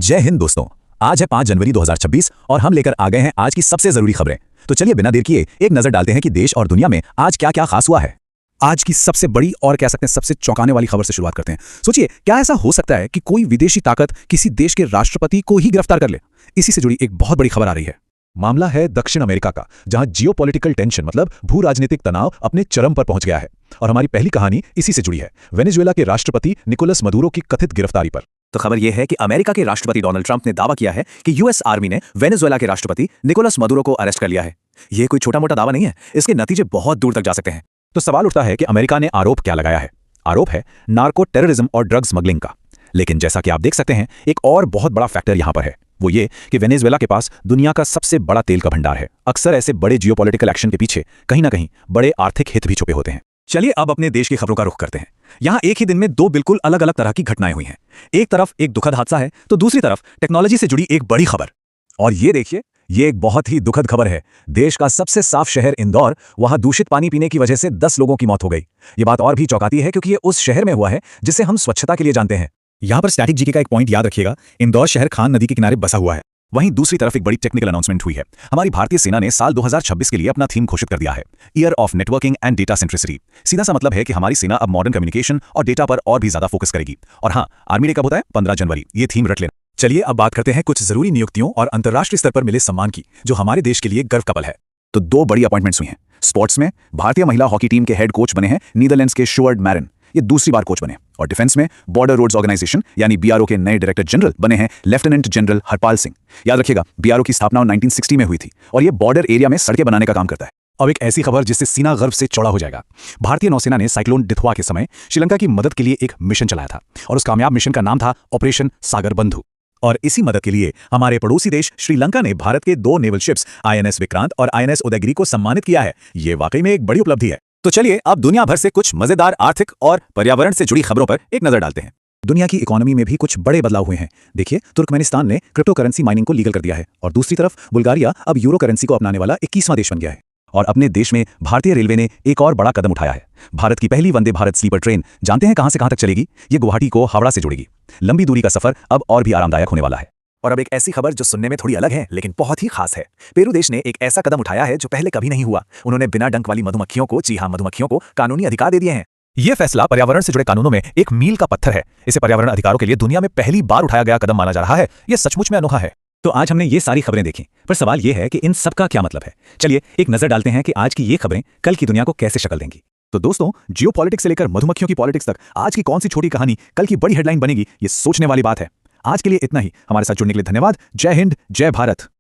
जय हिंद दोस्तों। आज है 5 जनवरी 2026 और हम लेकर आ गए हैं आज की सबसे जरूरी खबरें। तो चलिए बिना देर किए एक नजर डालते हैं कि देश और दुनिया में आज क्या क्या खास हुआ है। आज की सबसे बड़ी और कह सकते हैं सबसे चौंकाने वाली खबर से शुरुआत करते हैं। सोचिए, क्या ऐसा हो सकता है कि कोई विदेशी ताकत किसी देश के राष्ट्रपति को ही गिरफ्तार कर ले? इसी से जुड़ी एक बहुत बड़ी खबर आ रही है। मामला है दक्षिण अमेरिका का, जहां जियोपॉलिटिकल टेंशन मतलब भू राजनीतिक तनाव अपने चरम पर पहुंच गया है। और हमारी पहली कहानी इसी से जुड़ी है, वेनेजुएला के राष्ट्रपति निकोलस मदुरो की कथित गिरफ्तारी पर। तो खबर यह है कि अमेरिका के राष्ट्रपति डोनाल्ड ट्रंप ने दावा किया है कि यूएस आर्मी ने वेनेजुएला के राष्ट्रपति निकोलस मदुरो को अरेस्ट कर लिया है। यह कोई छोटा मोटा दावा नहीं है, इसके नतीजे बहुत दूर तक जा सकते हैं। तो सवाल उठता है कि अमेरिका ने आरोप क्या लगाया है। आरोप है नार्को टेररिज्म और ड्रग स्मगलिंग का। लेकिन जैसा कि आप देख सकते हैं, एक और बहुत बड़ा फैक्टर यहां पर है, वो ये कि वेनेजुएला के पास दुनिया का सबसे बड़ा तेल का भंडार है। अक्सर ऐसे बड़े जियोपॉलिटिकल एक्शन के पीछे कहीं ना कहीं बड़े आर्थिक हित भी छुपे होते हैं। चलिए अब अपने देश की खबरों का रुख करते हैं। यहां एक ही दिन में दो बिल्कुल अलग अलग तरह की घटनाएं हुई हैं। एक तरफ एक दुखद हादसा है, तो दूसरी तरफ टेक्नोलॉजी से जुड़ी एक बड़ी खबर। और ये देखिए, ये एक बहुत ही दुखद खबर है। देश का सबसे साफ शहर इंदौर, वहां दूषित पानी पीने की वजह से 10 लोगों की मौत हो गई। ये बात और भी चौंकाती है क्योंकि ये उस शहर में हुआ है जिसे हम स्वच्छता के लिए जानते हैं। यहां पर स्टैटिक जीके का एक पॉइंट याद रखिएगा, इंदौर शहर खान नदी के किनारे बसा हुआ है। वहीं दूसरी तरफ एक बड़ी टेक्निकल अनाउंसमेंट हुई है। हमारी भारतीय सेना ने साल 2026 के लिए अपना थीम घोषित कर दिया है, year of networking and data centricity. सीधा सा मतलब है कि हमारी सेना अब मॉडर्न कम्युनिकेशन और डेटा पर और भी ज्यादा फोकस करेगी। और हाँ, आर्मी डे कब होता है? 15 जनवरी। ये थीम रट लेना। चलिए अब बात करते हैं कुछ जरूरी नियुक्तियों और अंतर्राष्ट्रीय स्तर पर मिले सम्मान की, जो हमारे देश के लिए गर्व का पल है। तो दो बड़ी अपॉइंटमेंट्स हुई हैं। स्पोर्ट्स में भारतीय महिला हॉकी टीम के हेड कोच बने हैं नीदरलैंड्स के शुअर्ड मैरन, ये दूसरी बार कोच बने। और डिफेंस में बॉर्डर रोड्स ऑर्गेनाइजेशन यानी बीआरओ के नए डायरेक्टर जनरल बने हैं लेफ्टिनेंट जनरल हरपाल सिंह। याद रखिएगा, बीआरओ की स्थापना 1960 में हुई थी और ये बॉर्डर एरिया में सड़कें बनाने का काम करता है। अब एक ऐसी खबर जिससे सीना गर्व से चौड़ा हो जाएगा। भारतीय नौसेना ने साइक्लोन डिथवा के समय श्रीलंका की मदद के लिए एक मिशन चलाया था और उस कामयाब मिशन का नाम था ऑपरेशन सागर बंधु। और इसी मदद के लिए हमारे पड़ोसी देश श्रीलंका ने भारत के 2 नेवल शिप्स आईएनएस विक्रांत और आईएनएस उदयगिरी को सम्मानित किया है। ये वाकई में एक बड़ी उपलब्धि है। तो चलिए अब दुनिया भर से कुछ मजेदार आर्थिक और पर्यावरण से जुड़ी खबरों पर एक नजर डालते हैं। दुनिया की इकोनॉमी में भी कुछ बड़े बदलाव हुए हैं। देखिए, तुर्कमेनिस्तान ने क्रिप्टो करेंसी माइनिंग को लीगल कर दिया है और दूसरी तरफ बुल्गारिया अब यूरो करेंसी को अपनाने वाला 21वां देश बन गया है। और अपने देश में भारतीय रेलवे ने एक और बड़ा कदम उठाया है। भारत की पहली वंदे भारत स्लीपर ट्रेन जानते हैं कहां से कहां तक चलेगी? ये गुवाहाटी को हावड़ा से जोड़ेगी। लंबी दूरी का सफर अब और भी आरामदायक होने वाला है। और अब एक ऐसी खबर जो सुनने में थोड़ी अलग है लेकिन बहुत ही खास है। पेरू देश ने एक ऐसा कदम उठाया है जो पहले कभी नहीं हुआ। उन्होंने बिना डंक वाली मधुमक्खियों को, जी हां, मधुमक्खियों को कानूनी अधिकार दे दिए हैं। यह फैसला पर्यावरण से जुड़े कानूनों में एक मील का पत्थर है। इसे पर्यावरण अधिकारों के लिए दुनिया में पहली बार उठाया गया कदम माना जा रहा है। यह सचमुच में अनोखा है। तो आज हमने ये सारी खबरें देखी, पर सवाल यह है कि इन सब का क्या मतलब है। चलिए एक नजर डालते हैं कि आज की ये खबरें कल की दुनिया को कैसे शक्ल देंगी। तो दोस्तों, जियोपॉलिटिक्स से लेकर मधुमक्खियों की पॉलिटिक्स तक आज की कौन सी छोटी कहानी कल की बड़ी हेडलाइन बनेगी, ये सोचने वाली बात है। आज के लिए इतना ही। हमारे साथ जुड़ने के लिए धन्यवाद। जय हिंद, जय भारत।